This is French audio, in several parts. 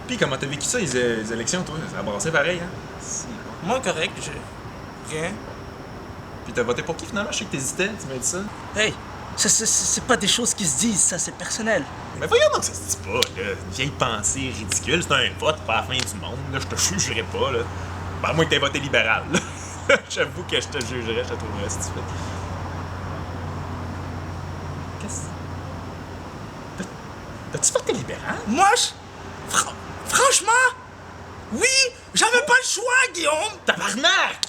Puis comment t'as vécu ça, les élections, toi? Ça a brassé pareil, hein? Moi, correct, j'ai rien. Puis t'as voté pour qui, finalement? Je sais que t'hésitais, tu m'as dit ça. Hey, ça, c'est pas des choses qui se disent, ça, c'est personnel. Mais voyons donc, ça se dit pas, là. Une vieille pensée ridicule, c'est un vote pour la fin du monde, là. Je te jugerai pas, là. Ben, à moins que t'aies voté libéral, là. J'avoue que je te jugerais, je te trouverais stupide. Qu'est-ce... T'as-tu voté libéral? Moi, franchement, oui, j'avais pas le choix, Guillaume. Tabarnak!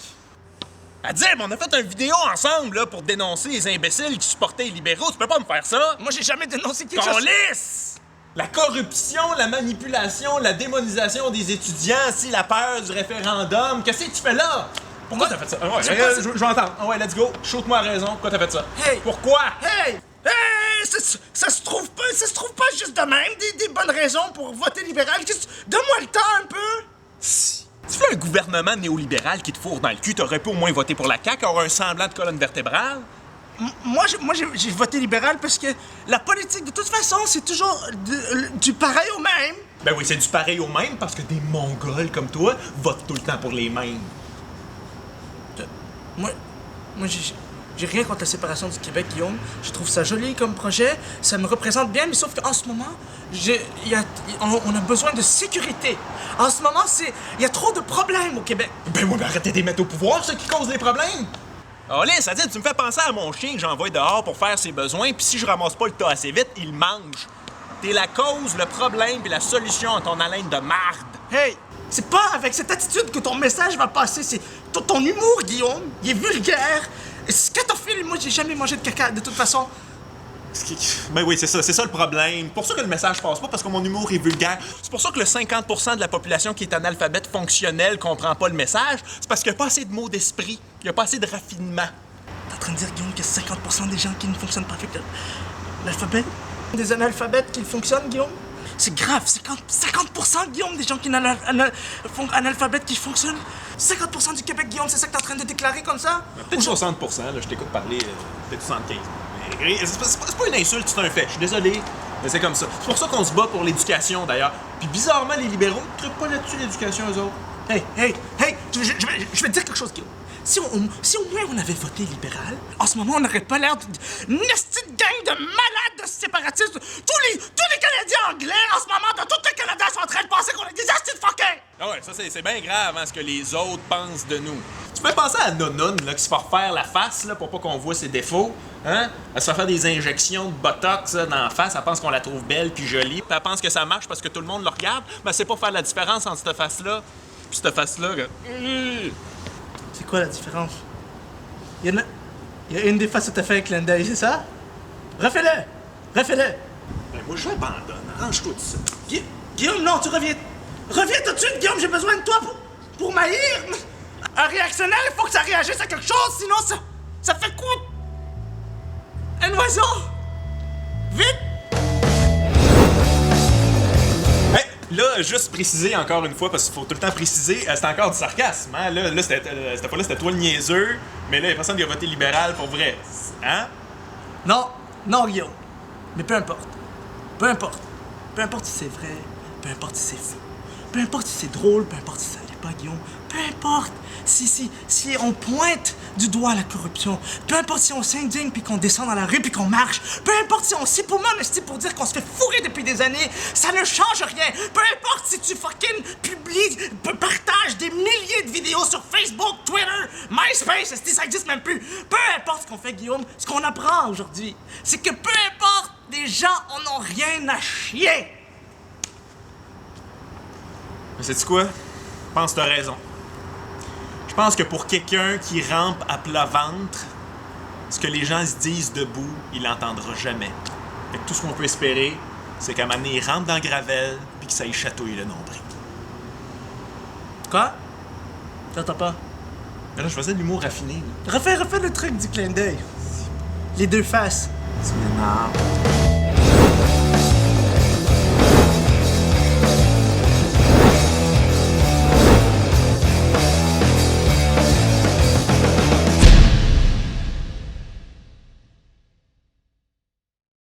Adib, on a fait une vidéo ensemble là, pour dénoncer les imbéciles qui supportaient les libéraux. Tu peux pas me faire ça? Moi, j'ai jamais dénoncé quelque chose. Lisse! La corruption, la manipulation, la démonisation des étudiants, si la peur du référendum. Qu'est-ce que tu fais là? Pourquoi t'as fait ça? Ah ouais, je vais entendre. Ah ouais, let's go. Shoot-moi à raison. Pourquoi t'as fait ça? Hey! Pourquoi? Hey! Ça se trouve pas juste de même des bonnes raisons pour voter libéral. Donne-moi le temps un peu. Si tu fais un gouvernement néolibéral qui te fourre dans le cul, t'aurais pu au moins voter pour la CAQ, avoir un semblant de colonne vertébrale. Moi, j'ai voté libéral parce que la politique, de toute façon, c'est toujours du pareil au même. Ben oui, c'est du pareil au même parce que des Mongols comme toi votent tout le temps pour les mêmes. Moi, j'ai rien contre la séparation du Québec, Guillaume. Je trouve ça joli comme projet. Ça me représente bien, mais sauf qu'en ce moment, on a besoin de sécurité. En ce moment, il y a trop de problèmes au Québec. Ben oui, mais arrêtez de les mettre au pouvoir, ceux qui causent les problèmes! Oh, Lynn, ça dit, tu me fais penser à mon chien que j'envoie dehors pour faire ses besoins, puis si je ramasse pas le tas assez vite, il mange. T'es la cause, le problème, puis la solution à ton haleine de marde. Hey, c'est pas avec cette attitude que ton message va passer. C'est ton humour, Guillaume. Il est vulgaire. Scatophile, moi, j'ai jamais mangé de caca, de toute façon. Ben oui, c'est ça le problème. C'est pour ça que le message passe pas, parce que mon humour est vulgaire. C'est pour ça que le 50% de la population qui est analphabète fonctionnelle comprend pas le message. C'est parce qu'il y a pas assez de mots d'esprit, il y a pas assez de raffinement. T'es en train de dire, Guillaume, qu'il y a 50% des gens qui ne fonctionnent pas avec l'alphabet? Des analphabètes qui fonctionnent, Guillaume? C'est grave, 50% Guillaume, des gens qui analphabètes qui fonctionnent. 50% du Québec, Guillaume, c'est ça que t'es en train de déclarer comme ça? Peut-être 60%, là, je t'écoute parler, peut-être 75%. Mais c'est pas une insulte, c'est un fait. Je suis désolé, mais c'est comme ça. C'est pour ça qu'on se bat pour l'éducation, d'ailleurs. Puis bizarrement, les libéraux ne trippent pas là-dessus, l'éducation, eux autres. Hey, je vais te dire quelque chose, Guillaume. Si au moins on avait voté libéral, en ce moment, on n'aurait pas l'air d'une petite gang de malades, de séparatistes. Tous les Canadiens anglais, en ce moment, dans tout le Canada, sont en train de penser qu'on est des astis de fuckers! Ah ouais, ça, c'est bien grave, hein, ce que les autres pensent de nous. Tu peux penser à Nonon, là, qui se fait refaire la face, là, pour pas qu'on voit ses défauts. Hein? Elle se fait faire des injections de Botox, là, dans la face. Elle pense qu'on la trouve belle puis jolie. Puis elle pense que ça marche parce que tout le monde le regarde. Mais c'est pas faire la différence entre cette face-là puis cette face-là. C'est quoi la différence? Il y a une des faces où t'as fait un clin d'œil, c'est ça? Refais-le! Ben moi, j'abandonne. Range-toi de ça. Guillaume, non, tu reviens. Reviens tout de suite, Guillaume, j'ai besoin de toi pour m'haïr. Un réactionnaire, il faut que ça réagisse à quelque chose, sinon ça fait quoi? Un oiseau! Vite! Hey, là, juste préciser encore une fois, parce qu'il faut tout le temps préciser, c'était encore du sarcasme, hein? Là, cette fois-là, c'était toi le niaiseux, mais là, il y a personne qui a voté libéral pour vrai. Hein? Non, Guillaume. Mais peu importe. Peu importe. Peu importe si c'est vrai, peu importe si c'est faux. Peu importe si c'est drôle, peu importe si ça l'est pas, Guillaume. Peu importe si on pointe du doigt la corruption. Peu importe si on s'indigne puis qu'on descend dans la rue puis qu'on marche. Peu importe si on s'époumonne pour dire qu'on se fait fourrer depuis des années. Ça ne change rien. Peu importe si tu fucking partages des milliers de vidéos sur Facebook, Twitter, MySpace, ça existe même plus. Peu importe ce qu'on fait, Guillaume, ce qu'on apprend aujourd'hui, c'est que peu importe, les gens en ont rien à chier. Mais sais-tu quoi? Je pense que t'as raison. Je pense que pour quelqu'un qui rampe à plat ventre, ce que les gens se disent debout, il l'entendra jamais. Fait que tout ce qu'on peut espérer, c'est qu'à un moment donné, il rentre dans le gravel puis que ça y chatouille le nombril. Quoi? J'entends pas. Mais là, je faisais de l'humour raffiné. Là. Refais le truc du clin d'œil. Les deux faces. Tu m'énerves.